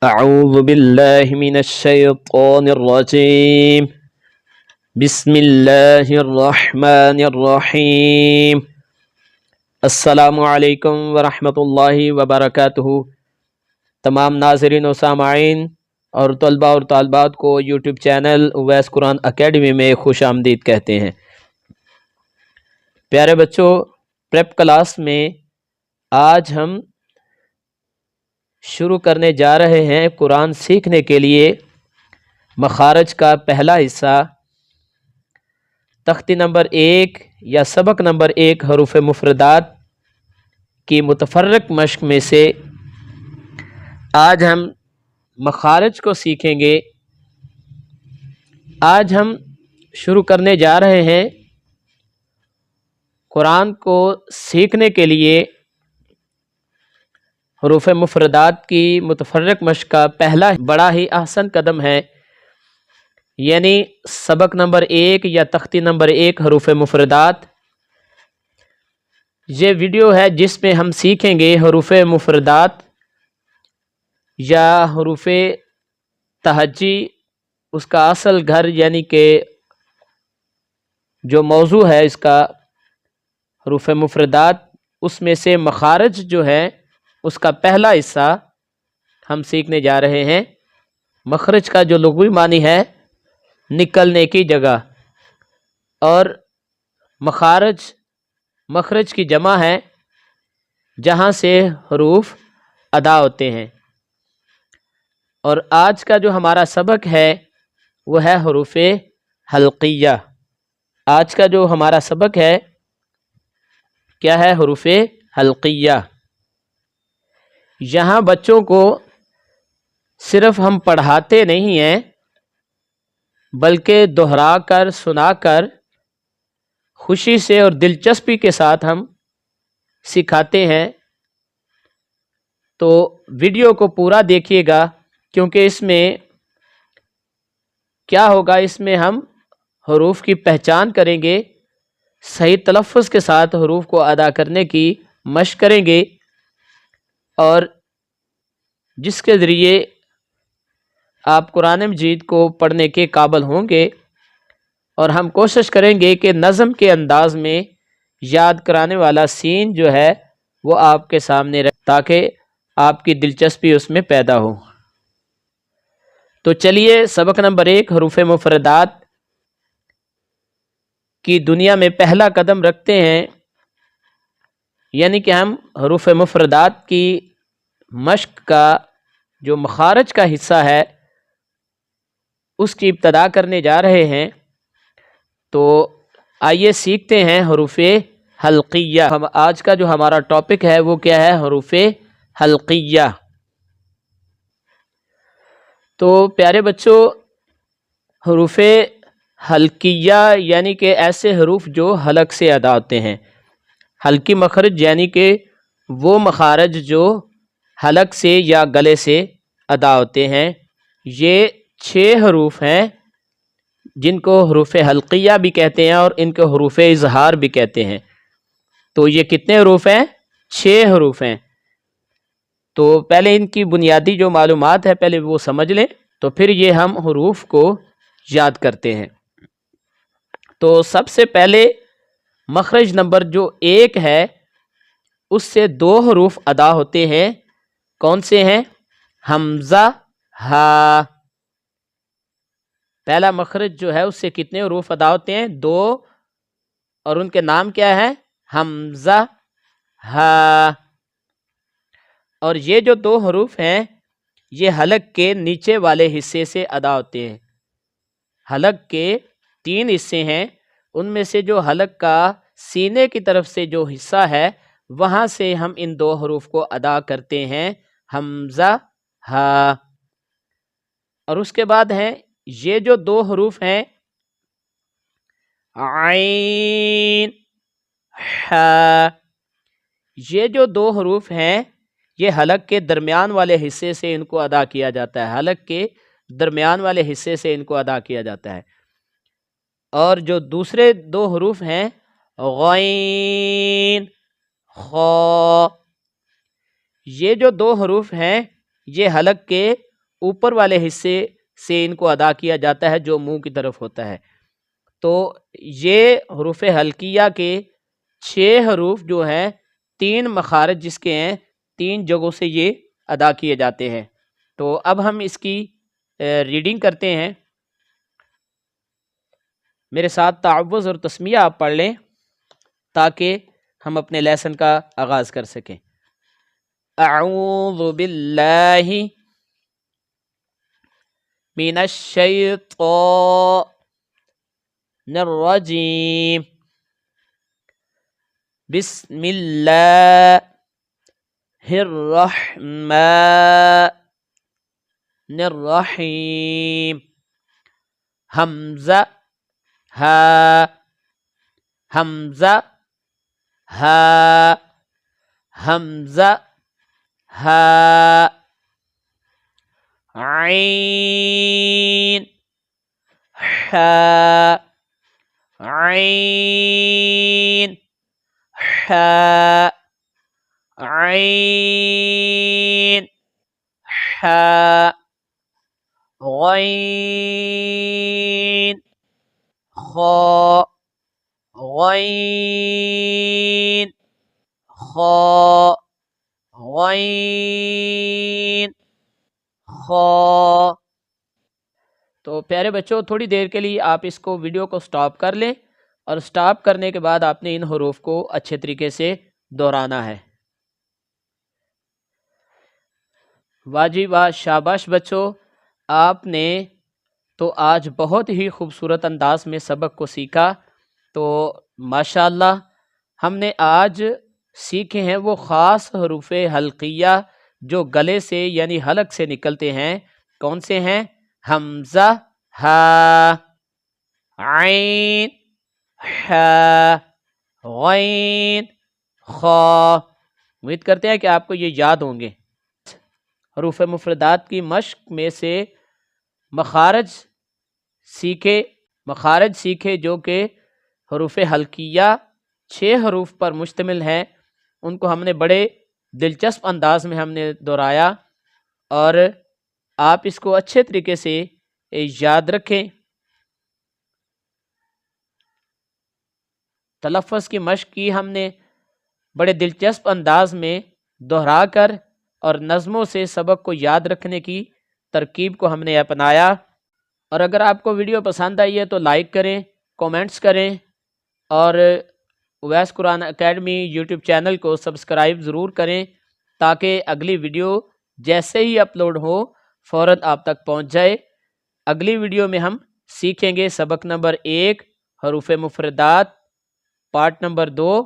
أعوذ بالله من الشيطان الرجيم بسم اللہ الرحمن الرحیم السلام علیکم ورحمۃ اللہ وبرکاتہ۔ تمام ناظرین و سامعین اور طلباء اور طالبات کو یوٹیوب چینل اویس قرآن اکیڈمی میں خوش آمدید کہتے ہیں۔ پیارے بچوں، پریپ کلاس میں آج ہم شروع کرنے جا رہے ہیں قرآن سیکھنے کے لیے مخارج کا پہلا حصہ، تختی نمبر 1 یا سبق نمبر 1 حروف مفردات کی متفرق مشق میں سے آج ہم مخارج کو سیکھیں گے۔ آج ہم شروع کرنے جا رہے ہیں قرآن کو سیکھنے کے لیے حروف مفردات کی متفرق مشق کا پہلا بڑا ہی احسن قدم ہے، یعنی سبق نمبر 1 یا تختی نمبر 1 حروف مفردات۔ یہ ویڈیو ہے جس میں ہم سیکھیں گے حروف مفردات یا حروف تہجی، اس کا اصل گھر یعنی کہ جو موضوع ہے اس کا حروف مفردات، اس میں سے مخارج جو ہے اس کا پہلا حصہ ہم سیکھنے جا رہے ہیں۔ مخرج کا جو لغوی معنی ہے نکلنے کی جگہ، اور مخرج کی جمع ہے جہاں سے حروف ادا ہوتے ہیں۔ اور آج کا جو ہمارا سبق ہے وہ ہے حروف حلقیہ۔ آج کا جو ہمارا سبق ہے کیا ہے؟ حروف حلقیہ۔ یہاں بچوں کو صرف ہم پڑھاتے نہیں ہیں بلکہ دہرا کر سنا کر خوشی سے اور دلچسپی کے ساتھ ہم سکھاتے ہیں۔ تو ویڈیو کو پورا دیکھیے گا، کیونکہ اس میں کیا ہوگا، اس میں ہم حروف کی پہچان کریں گے، صحیح تلفظ کے ساتھ حروف کو ادا کرنے کی مشق کریں گے، اور جس کے ذریعے آپ قرآن مجید کو پڑھنے کے قابل ہوں گے۔ اور ہم کوشش کریں گے کہ نظم کے انداز میں یاد کرانے والا سین جو ہے وہ آپ کے سامنے رکھ، تاکہ آپ کی دلچسپی اس میں پیدا ہو۔ تو چلیے سبق نمبر 1 حروف مفردات کی دنیا میں پہلا قدم رکھتے ہیں، یعنی کہ ہم حروف مفردات کی مشق کا جو مخارج کا حصہ ہے اس کی ابتدا کرنے جا رہے ہیں۔ تو آئیے سیکھتے ہیں حروف حلقیہ۔ آج کا جو ہمارا ٹاپک ہے وہ کیا ہے؟ حروف حلقیہ۔ تو پیارے بچوں، حروف حلقیہ یعنی کہ ایسے حروف جو حلق سے ادا ہوتے ہیں۔ حلقی مخرج یعنی کہ وہ مخارج جو حلق سے یا گلے سے ادا ہوتے ہیں۔ یہ 6 حروف ہیں جن کو حروف حلقیہ بھی کہتے ہیں اور ان کو حروف اظہار بھی کہتے ہیں۔ تو یہ کتنے حروف ہیں؟ 6 حروف ہیں۔ تو پہلے ان کی بنیادی جو معلومات ہے پہلے وہ سمجھ لیں، تو پھر یہ ہم حروف کو یاد کرتے ہیں۔ تو سب سے پہلے مخرج نمبر جو 1 ہے اس سے 2 حروف ادا ہوتے ہیں۔ کون سے ہیں؟ حمزہ، ہا۔ پہلا مخرج جو ہے اس سے کتنے حروف ادا ہوتے ہیں؟ 2، اور ان کے نام کیا ہے؟ حمزہ، ہا۔ اور یہ جو 2 حروف ہیں یہ حلق کے نیچے والے حصے سے ادا ہوتے ہیں۔ حلق کے 3 حصے ہیں، ان میں سے جو حلق کا سینے کی طرف سے جو حصہ ہے وہاں سے ہم ان 2 حروف کو ادا کرتے ہیں، حمزہ، ہا۔ اور اس کے بعد ہیں یہ جو 2 حروف ہیں عین، ہا۔ یہ جو 2 حروف ہیں یہ حلق کے درمیان والے حصے سے ان کو ادا کیا جاتا ہے، حلق کے درمیان والے حصے سے ان کو ادا کیا جاتا ہے۔ اور جو دوسرے 2 حروف ہیں غین، خا، یہ جو 2 حروف ہیں یہ حلق کے اوپر والے حصے سے ان کو ادا کیا جاتا ہے جو منہ کی طرف ہوتا ہے۔ تو یہ حروف حلقیہ کے 6 حروف جو ہیں 3 مخارج جس کے ہیں 3 جگہوں سے یہ ادا کیے جاتے ہیں۔ تو اب ہم اس کی ریڈنگ کرتے ہیں۔ میرے ساتھ تعوذ اور تسمیہ آپ پڑھ لیں تاکہ ہم اپنے لیسن کا آغاز کر سکیں۔ اعوذ باللہ من الشیطان الرجیم، بسم اللہ الرحمن الرحیم۔ حمزہ ہا، حمزہ ہا، حمزہ ہا، عین حا، عین حا، عین حا، غین خا، غین خا، غین خا۔ تو پیارے بچوں تھوڑی دیر کے لیے آپ اس کو ویڈیو کو سٹاپ کر لیں، اور سٹاپ کرنے کے بعد آپ نے ان حروف کو اچھے طریقے سے دہرانا ہے۔ واہ جی واہ، شاباش بچوں، آپ نے تو آج بہت ہی خوبصورت انداز میں سبق کو سیکھا۔ تو ماشاءاللہ ہم نے آج سیکھے ہیں وہ خاص حروف حلقیہ جو گلے سے یعنی حلق سے نکلتے ہیں۔ کون سے ہیں؟ حمزہ ہا، عین حا، غین خا۔ امید کرتے ہیں کہ آپ کو یہ یاد ہوں گے۔ حروف مفردات کی مشق میں سے مخارج سیکھے جو کہ حروف حلقیہ 6 حروف پر مشتمل ہیں، ان کو ہم نے بڑے دلچسپ انداز میں ہم نے دہرایا، اور آپ اس کو اچھے طریقے سے یاد رکھیں۔ تلفظ کی مشق کی ہم نے بڑے دلچسپ انداز میں دہرا کر، اور نظموں سے سبق کو یاد رکھنے کی ترکیب کو ہم نے اپنایا۔ اور اگر آپ کو ویڈیو پسند آئی ہے تو لائک کریں، کومنٹس کریں، اور اویس قرآن اکیڈمی یوٹیوب چینل کو سبسکرائب ضرور کریں تاکہ اگلی ویڈیو جیسے ہی اپلوڈ ہو فوراً آپ تک پہنچ جائے۔ اگلی ویڈیو میں ہم سیکھیں گے سبق نمبر 1 حروف مفردات پارٹ نمبر 2،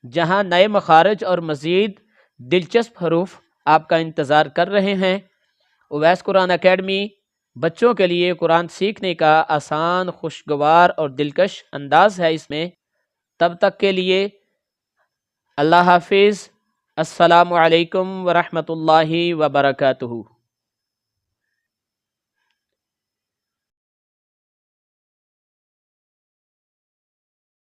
جہاں نئے مخارج اور مزید دلچسپ حروف آپ کا انتظار کر رہے ہیں۔ اویس قرآن اکیڈمی بچوں کے لیے قرآن سیکھنے کا آسان، خوشگوار اور دلکش انداز ہے اس میں۔ تب تک کے لیے اللہ حافظ، السلام علیکم ورحمۃ اللہ وبرکاتہ۔